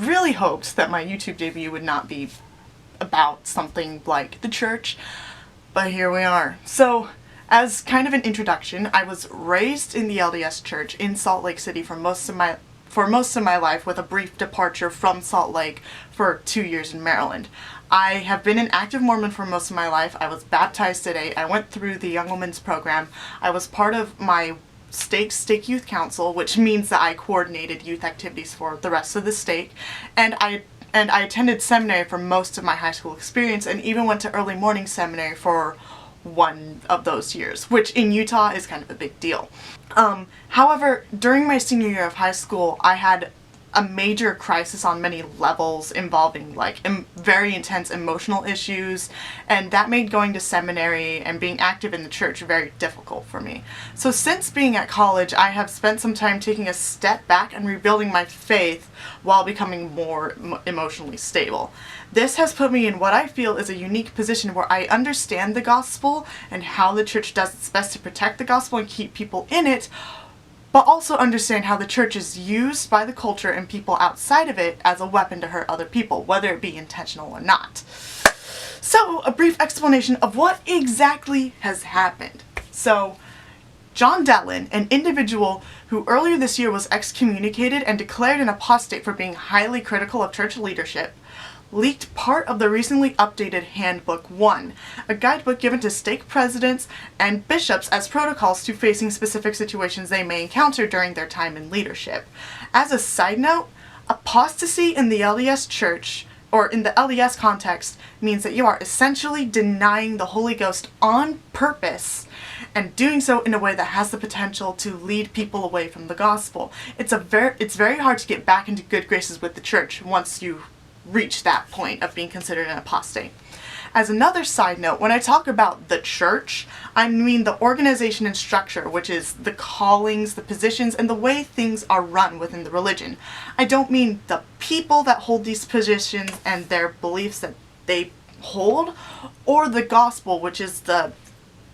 Really hoped that my YouTube debut would not be about something like the church, but here we are. So, as kind of an introduction, I was raised in the LDS Church in Salt Lake City for most of my life, with a brief departure from Salt Lake for 2 years in Maryland. I have been an active Mormon for most of my life. I was baptized today. I went through the Young Women's program. I was part of my stake youth council, which means that I coordinated youth activities for the rest of the stake, and I attended seminary for most of my high school experience, and even went to early morning seminary for one of those years, which in Utah is kind of a big deal. However, during my senior year of high school, I had a major crisis on many levels involving very intense emotional issues, and that made going to seminary and being active in the church very difficult for me. So since being at college, I have spent some time taking a step back and rebuilding my faith while becoming more emotionally stable. This has put me in what I feel is a unique position where I understand the gospel and how the church does its best to protect the gospel and keep people in it, but also understand how the church is used by the culture and people outside of it as a weapon to hurt other people, whether it be intentional or not. So, a brief explanation of what exactly has happened. So, John Detlin, an individual who earlier this year was excommunicated and declared an apostate for being highly critical of church leadership, leaked part of the recently updated Handbook 1, a guidebook given to stake presidents and bishops as protocols to facing specific situations they may encounter during their time in leadership. As a side note, apostasy in the LDS Church, or in the LDS context, means that you are essentially denying the Holy Ghost on purpose, and doing so in a way that has the potential to lead people away from the gospel. It's very hard to get back into good graces with the church once you reach that point of being considered an apostate. As another side note, when I talk about the church, I mean the organization and structure, which is the callings, the positions, and the way things are run within the religion. I don't mean the people that hold these positions and their beliefs that they hold, or the gospel, which is the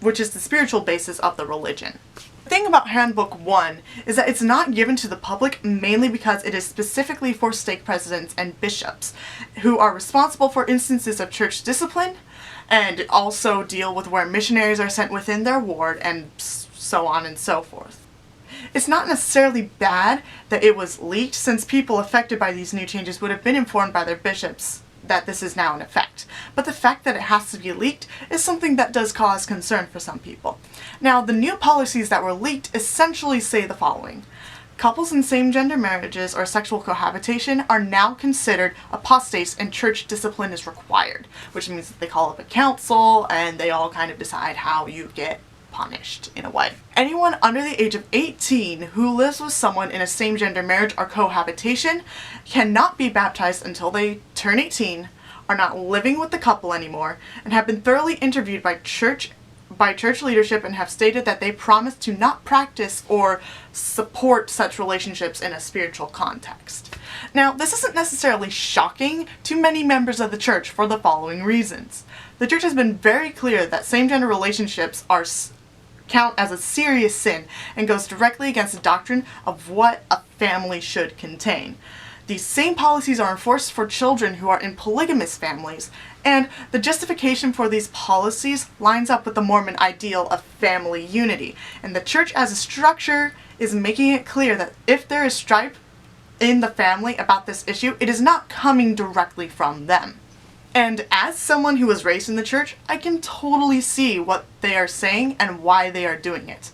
spiritual basis of the religion. The thing about Handbook 1 is that it's not given to the public mainly because it is specifically for stake presidents and bishops, who are responsible for instances of church discipline and also deal with where missionaries are sent within their ward and so on and so forth. It's not necessarily bad that it was leaked, since people affected by these new changes would have been informed by their bishops that this is now in effect. But the fact that it has to be leaked is something that does cause concern for some people. Now, the new policies that were leaked essentially say the following. Couples in same-gender marriages or sexual cohabitation are now considered apostates and church discipline is required, which means that they call up a council and they all kind of decide how you get punished in a way. Anyone under the age of 18 who lives with someone in a same-gender marriage or cohabitation cannot be baptized until they turn 18, are not living with the couple anymore, and have been thoroughly interviewed by church leadership and have stated that they promise to not practice or support such relationships in a spiritual context. Now, this isn't necessarily shocking to many members of the church for the following reasons. The church has been very clear that same-gender relationships count as a serious sin and goes directly against the doctrine of what a family should contain. These same policies are enforced for children who are in polygamous families, and the justification for these policies lines up with the Mormon ideal of family unity, and the church as a structure is making it clear that if there is strife in the family about this issue, it is not coming directly from them. And as someone who was raised in the church, I can totally see what they are saying and why they are doing it.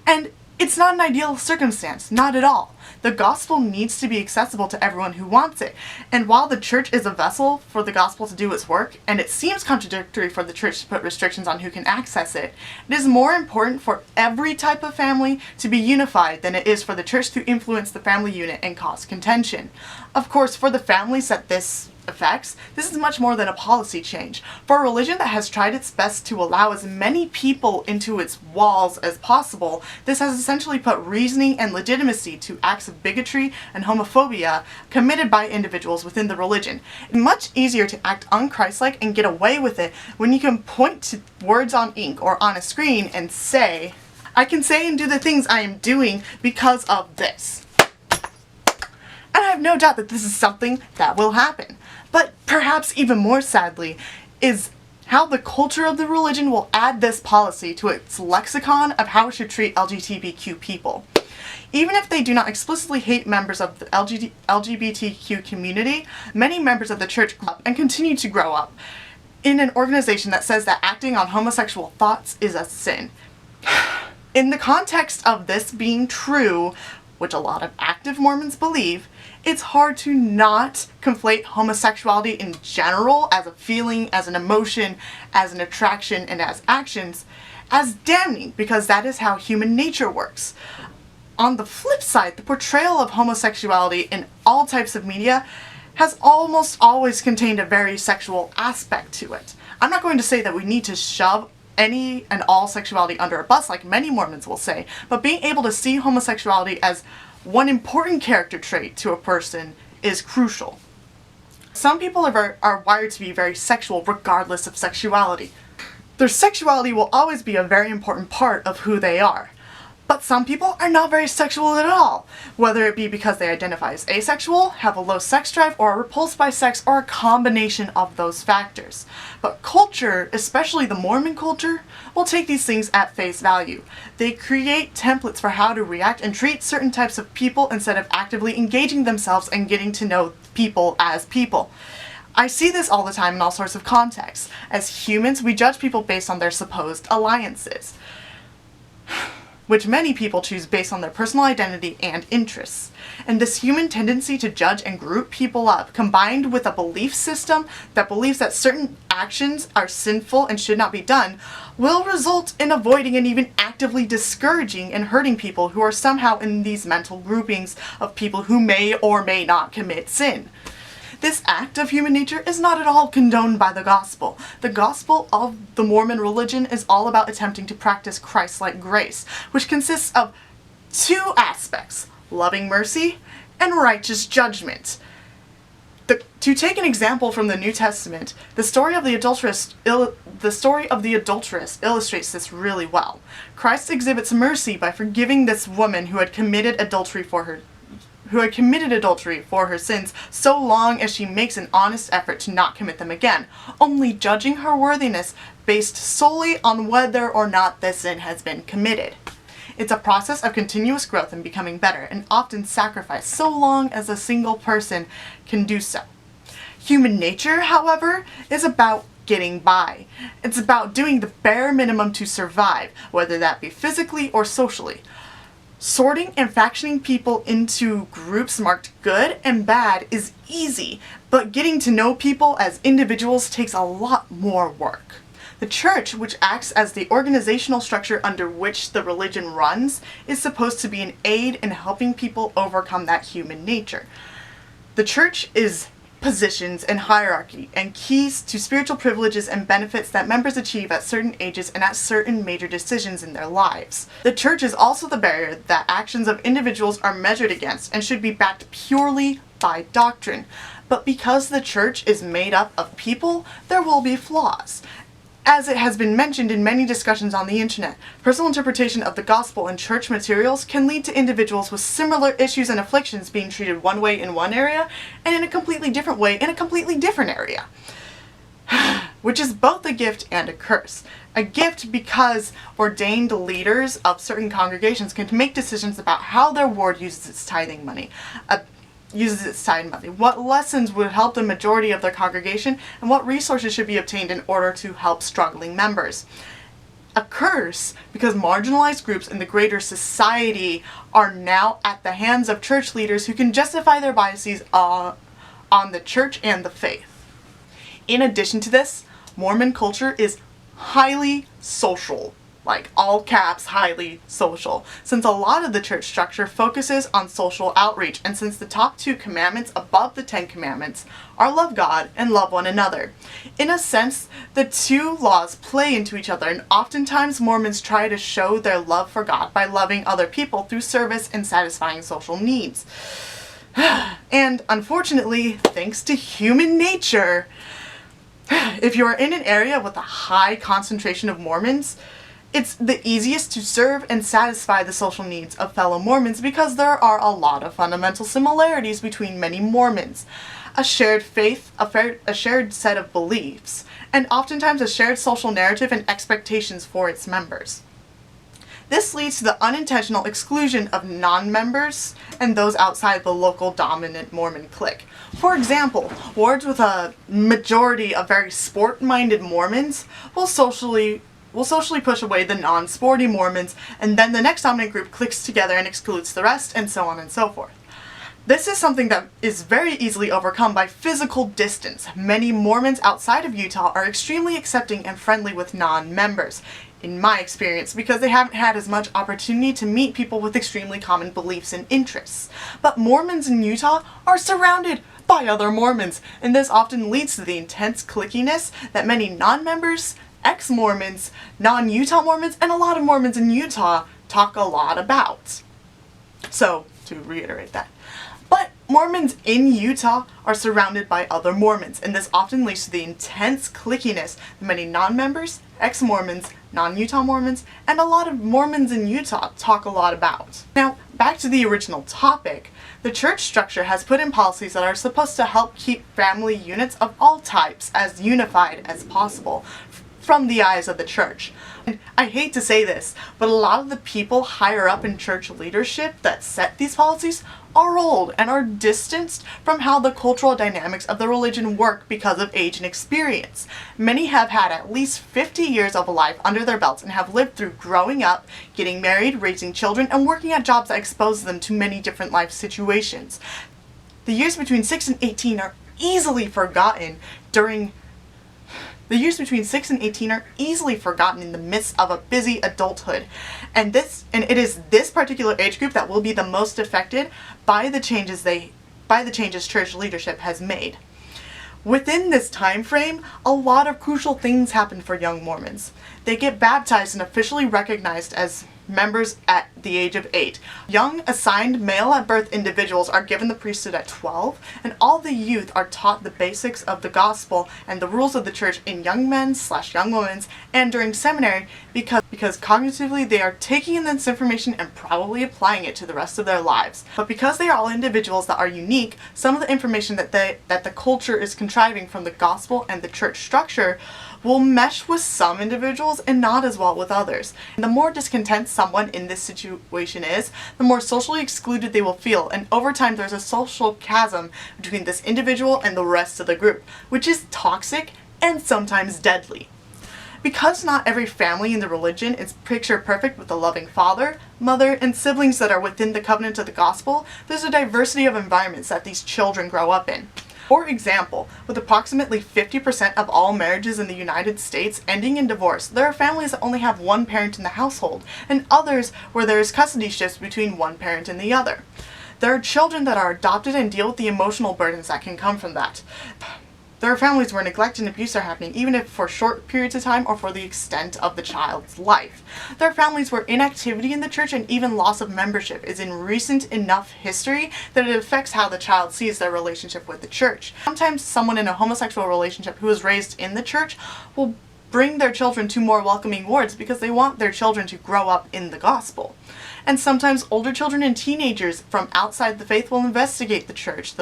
And it's not an ideal circumstance, not at all. The gospel needs to be accessible to everyone who wants it. And while the church is a vessel for the gospel to do its work, and it seems contradictory for the church to put restrictions on who can access it, it is more important for every type of family to be unified than it is for the church to influence the family unit and cause contention. Of course, for the families that this affects, this is much more than a policy change. For a religion that has tried its best to allow as many people into its walls as possible, this has essentially put reasoning and legitimacy to acts of bigotry and homophobia committed by individuals within the religion. It's much easier to act unchristlike and get away with it when you can point to words on ink or on a screen and say, I can say and do the things I am doing because of this. And I have no doubt that this is something that will happen. But perhaps even more sadly is how the culture of the religion will add this policy to its lexicon of how it should treat LGBTQ people. Even if they do not explicitly hate members of the LGBTQ community, many members of the church grew up and continue to grow up in an organization that says that acting on homosexual thoughts is a sin. In the context of this being true, which a lot of active Mormons believe, it's hard to not conflate homosexuality in general as a feeling, as an emotion, as an attraction, and as actions as damning, because that is how human nature works. On the flip side, the portrayal of homosexuality in all types of media has almost always contained a very sexual aspect to it. I'm not going to say that we need to shove any and all sexuality under a bus like many Mormons will say, but being able to see homosexuality as one important character trait to a person is crucial. Some people are wired to be very sexual regardless of sexuality. Their sexuality will always be a very important part of who they are. But some people are not very sexual at all, whether it be because they identify as asexual, have a low sex drive, or are repulsed by sex, or a combination of those factors. But culture, especially the Mormon culture, will take these things at face value. They create templates for how to react and treat certain types of people instead of actively engaging themselves and getting to know people as people. I see this all the time in all sorts of contexts. As humans, we judge people based on their supposed alliances, which many people choose based on their personal identity and interests. And this human tendency to judge and group people up, combined with a belief system that believes that certain actions are sinful and should not be done, will result in avoiding and even actively discouraging and hurting people who are somehow in these mental groupings of people who may or may not commit sin. This act of human nature is not at all condoned by the gospel. The gospel of the Mormon religion is all about attempting to practice Christ-like grace, which consists of two aspects: loving mercy and righteous judgment. To take an example from the New Testament, the story of the adulteress illustrates this really well. Christ exhibits mercy by forgiving this woman who had committed adultery for her sins, so long as she makes an honest effort to not commit them again, only judging her worthiness based solely on whether or not the sin has been committed. It's a process of continuous growth and becoming better, and often sacrifice, so long as a single person can do so. Human nature, however, is about getting by. It's about doing the bare minimum to survive, whether that be physically or socially. Sorting and factioning people into groups marked good and bad is easy, but getting to know people as individuals takes a lot more work. The church, which acts as the organizational structure under which the religion runs, is supposed to be an aid in helping people overcome that human nature. The church is positions and hierarchy and keys to spiritual privileges and benefits that members achieve at certain ages and at certain major decisions in their lives. The church is also the barrier that actions of individuals are measured against and should be backed purely by doctrine. But because the church is made up of people, there will be flaws. As it has been mentioned in many discussions on the internet, personal interpretation of the gospel and church materials can lead to individuals with similar issues and afflictions being treated one way in one area and in a completely different way in a completely different area. Which is both a gift and a curse. A gift because ordained leaders of certain congregations can make decisions about how their ward uses its tithing money. What lessons would help the majority of their congregation, and what resources should be obtained in order to help struggling members. A curse because marginalized groups in the greater society are now at the hands of church leaders who can justify their biases on the church and the faith. In addition to this, Mormon culture is highly social. Like all caps, highly social, since a lot of the church structure focuses on social outreach, and since the top two commandments above the 10 commandments are love God and love one another. In a sense, the two laws play into each other, and oftentimes Mormons try to show their love for God by loving other people through service and satisfying social needs. And unfortunately, thanks to human nature, if you are in an area with a high concentration of Mormons, It's the easiest to serve and satisfy the social needs of fellow Mormons because there are a lot of fundamental similarities between many Mormons. A shared faith, a shared set of beliefs, and oftentimes a shared social narrative and expectations for its members. This leads to the unintentional exclusion of non-members and those outside the local dominant Mormon clique. For example, wards with a majority of very sport-minded Mormons will socially push away the non-sporty Mormons, and then the next dominant group clicks together and excludes the rest, and so on and so forth. This is something that is very easily overcome by physical distance. Many Mormons outside of Utah are extremely accepting and friendly with non-members, in my experience, because they haven't had as much opportunity to meet people with extremely common beliefs and interests. But Mormons in Utah are surrounded by other Mormons, and this often leads to the intense cliquiness that many non-members, ex-Mormons, non-Utah Mormons, and a lot of Mormons in Utah talk a lot about. So, to reiterate that. But Mormons in Utah are surrounded by other Mormons, and this often leads to the intense cliquiness that many non-members, ex-Mormons, non-Utah Mormons, and a lot of Mormons in Utah talk a lot about. Now, back to the original topic. The church structure has put in policies that are supposed to help keep family units of all types as unified as possible from the eyes of the church. And I hate to say this, but a lot of the people higher up in church leadership that set these policies are old and are distanced from how the cultural dynamics of the religion work because of age and experience. Many have had at least 50 years of life under their belts and have lived through growing up, getting married, raising children, and working at jobs that expose them to many different life situations. The years between 6 and 18 are easily forgotten in the midst of a busy adulthood. And it is this particular age group that will be the most affected by the changes church leadership has made. Within this time frame, a lot of crucial things happen for young Mormons. They get baptized and officially recognized as members at the age of 8. Young assigned male at birth individuals are given the priesthood at 12, and all the youth are taught the basics of the gospel and the rules of the church in young men's/young women's and during seminary because cognitively they are taking in this information and probably applying it to the rest of their lives. But because they are all individuals that are unique, some of the information that the culture is contriving from the gospel and the church structure will mesh with some individuals and not as well with others. And the more discontent someone in this situation is, the more socially excluded they will feel, and over time there's a social chasm between this individual and the rest of the group, which is toxic and sometimes deadly. Because not every family in the religion is picture perfect with a loving father, mother, and siblings that are within the covenant of the gospel, there's a diversity of environments that these children grow up in. For example, with approximately 50% of all marriages in the United States ending in divorce, there are families that only have one parent in the household, and others where there is custody shifts between one parent and the other. There are children that are adopted and deal with the emotional burdens that can come from that. There are families where neglect and abuse are happening, even if for short periods of time or for the extent of the child's life. There are families where inactivity in the church and even loss of membership is in recent enough history that it affects how the child sees their relationship with the church. Sometimes someone in a homosexual relationship who was raised in the church will bring their children to more welcoming wards because they want their children to grow up in the gospel. And sometimes older children and teenagers from outside the faith will investigate the church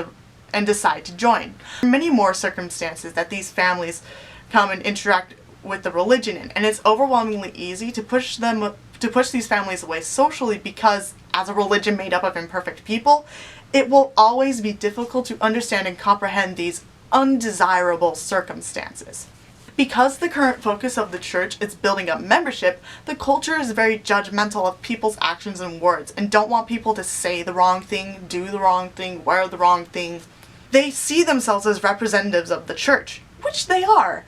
and decide to join. There are many more circumstances that these families come and interact with the religion in, and it's overwhelmingly easy to push these families away socially because, as a religion made up of imperfect people, it will always be difficult to understand and comprehend these undesirable circumstances. Because the current focus of the church is building up membership, the culture is very judgmental of people's actions and words and don't want people to say the wrong thing, do the wrong thing, wear the wrong thing. They see themselves as representatives of the church, which they are,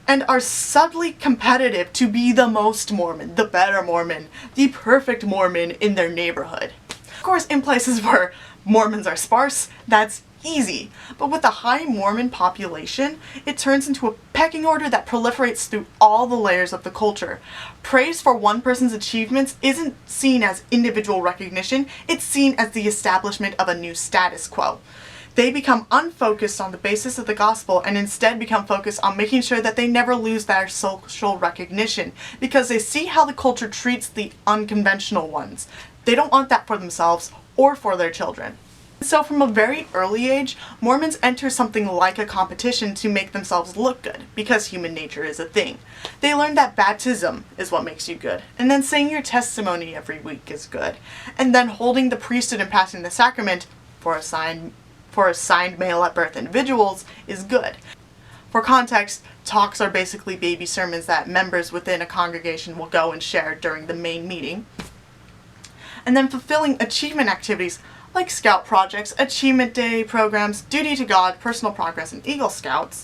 and are subtly competitive to be the most Mormon, the better Mormon, the perfect Mormon in their neighborhood. Of course, in places where Mormons are sparse, that's easy, but with a high Mormon population, it turns into a pecking order that proliferates through all the layers of the culture. Praise for one person's achievements isn't seen as individual recognition, it's seen as the establishment of a new status quo. They become unfocused on the basis of the gospel and instead become focused on making sure that they never lose their social recognition, because they see how the culture treats the unconventional ones. They don't want that for themselves or for their children. So from a very early age, Mormons enter something like a competition to make themselves look good, because human nature is a thing. They learn that baptism is what makes you good, and then saying your testimony every week is good, and then holding the priesthood and passing the sacrament for assigned male at birth individuals is good. For context, talks are basically baby sermons that members within a congregation will go and share during the main meeting. And then fulfilling achievement activities like Scout projects, Achievement Day programs, Duty to God, Personal Progress, and Eagle Scout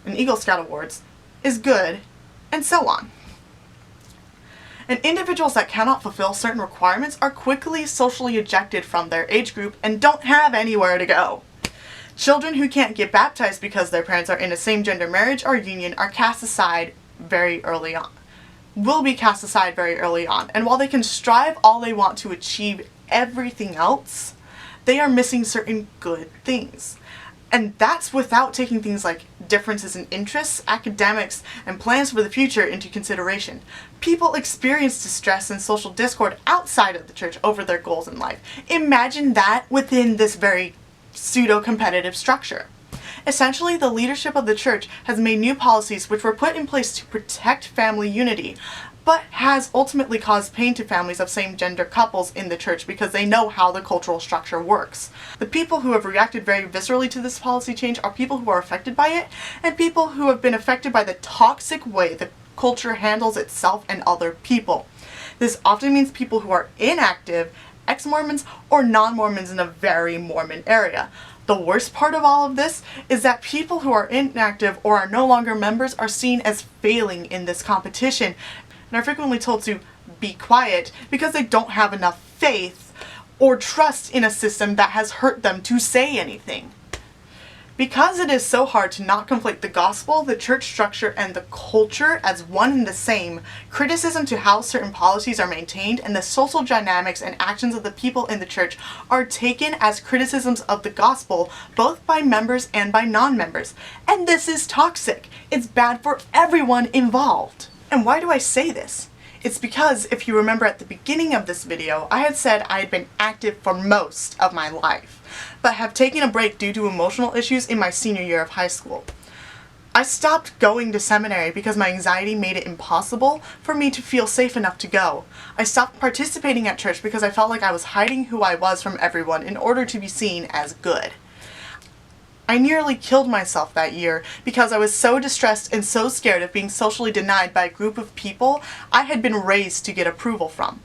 awards is good, and so on. And individuals that cannot fulfill certain requirements are quickly socially ejected from their age group and don't have anywhere to go. Children who can't get baptized because their parents are in a same-gender marriage or union are cast aside very early on. Will be cast aside very early on. And while they can strive all they want to achieve everything else, they are missing certain good things. And that's without taking things like differences in interests, academics, and plans for the future into consideration. People experience distress and social discord outside of the church over their goals in life. Imagine that within this very pseudo-competitive structure. Essentially, the leadership of the church has made new policies which were put in place to protect family unity, but has ultimately caused pain to families of same-gender couples in the church because they know how the cultural structure works. The people who have reacted very viscerally to this policy change are people who are affected by it, and people who have been affected by the toxic way the culture handles itself and other people. This often means people who are inactive, ex-Mormons, or non-Mormons in a very Mormon area. The worst part of all of this is that people who are inactive or are no longer members are seen as failing in this competition and are frequently told to be quiet because they don't have enough faith or trust in a system that has hurt them to say anything. Because it is so hard to not conflate the gospel, the church structure, and the culture as one and the same, criticism to how certain policies are maintained and the social dynamics and actions of the people in the church are taken as criticisms of the gospel, both by members and by non-members. And this is toxic. It's bad for everyone involved. And why do I say this? It's because, if you remember at the beginning of this video, I had said I had been active for most of my life, but have taken a break due to emotional issues in my senior year of high school. I stopped going to seminary because my anxiety made it impossible for me to feel safe enough to go. I stopped participating at church because I felt like I was hiding who I was from everyone in order to be seen as good. I nearly killed myself that year because I was so distressed and so scared of being socially denied by a group of people I had been raised to get approval from.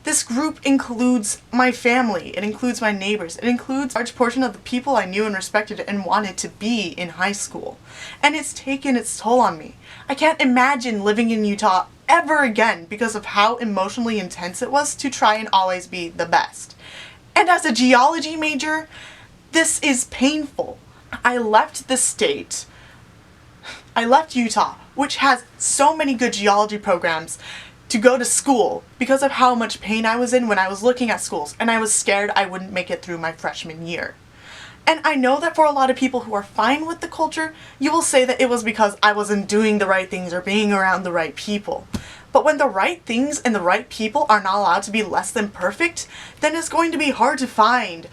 This group includes my family, it includes my neighbors, it includes a large portion of the people I knew and respected and wanted to be in high school. And it's taken its toll on me. I can't imagine living in Utah ever again because of how emotionally intense it was to try and always be the best. And as a geology major, this is painful. I left Utah, which has so many good geology programs, to go to school because of how much pain I was in when I was looking at schools, and I was scared I wouldn't make it through my freshman year. And I know that for a lot of people who are fine with the culture, you will say that it was because I wasn't doing the right things or being around the right people. But when the right things and the right people are not allowed to be less than perfect, then it's going to be hard to find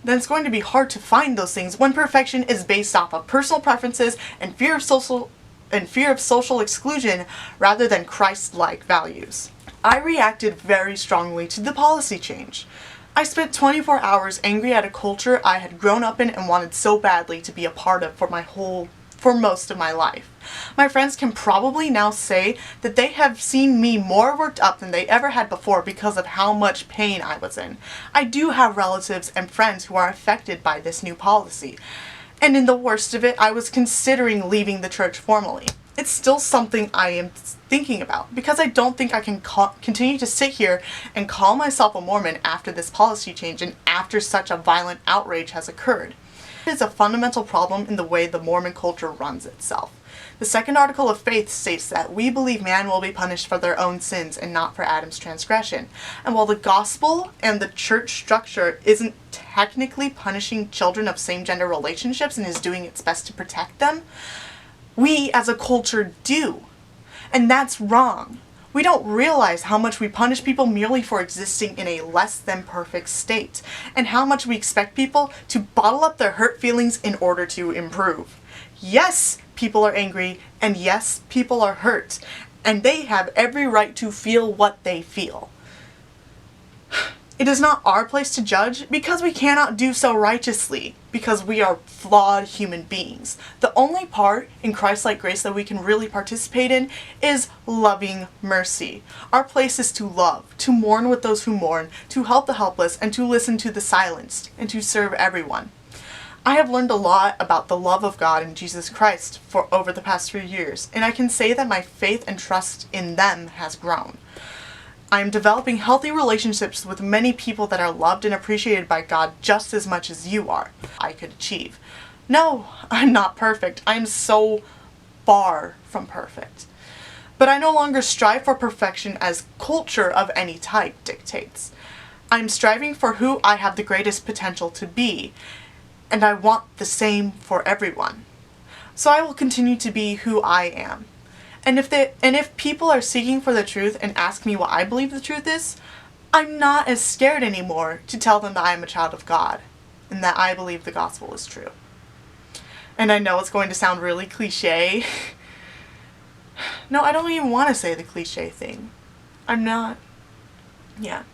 those things when perfection is based off of personal preferences and fear of social exclusion rather than Christ-like values. I reacted very strongly to the policy change. I spent 24 hours angry at a culture I had grown up in and wanted so badly to be a part of for most of my life. My friends can probably now say that they have seen me more worked up than they ever had before because of how much pain I was in. I do have relatives and friends who are affected by this new policy. And in the worst of it, I was considering leaving the church formally. It's still something I am thinking about because I don't think I can continue to sit here and call myself a Mormon after this policy change and after such a violent outrage has occurred. It is a fundamental problem in the way the Mormon culture runs itself. The second article of faith states that we believe man will be punished for their own sins and not for Adam's transgression. And while the gospel and the church structure isn't technically punishing children of same-gender relationships and is doing its best to protect them, we as a culture do. And that's wrong. We don't realize how much we punish people merely for existing in a less than perfect state, and how much we expect people to bottle up their hurt feelings in order to improve. Yes, people are angry, and yes, people are hurt, and they have every right to feel what they feel. It is not our place to judge because we cannot do so righteously, because we are flawed human beings. The only part in Christ-like grace that we can really participate in is loving mercy. Our place is to love, to mourn with those who mourn, to help the helpless, and to listen to the silenced, and to serve everyone. I have learned a lot about the love of God in Jesus Christ for over the past few years, and I can say that my faith and trust in them has grown. I am developing healthy relationships with many people that are loved and appreciated by God just as much as you are. I could achieve. No, I'm not perfect. I am so far from perfect. But I no longer strive for perfection as culture of any type dictates. I'm striving for who I have the greatest potential to be, and I want the same for everyone. So I will continue to be who I am. And if people are seeking for the truth and ask me what I believe the truth is, I'm not as scared anymore to tell them that I am a child of God and that I believe the gospel is true. And I know it's going to sound really cliche. No, I don't even want to say the cliche thing. I'm not. Yeah.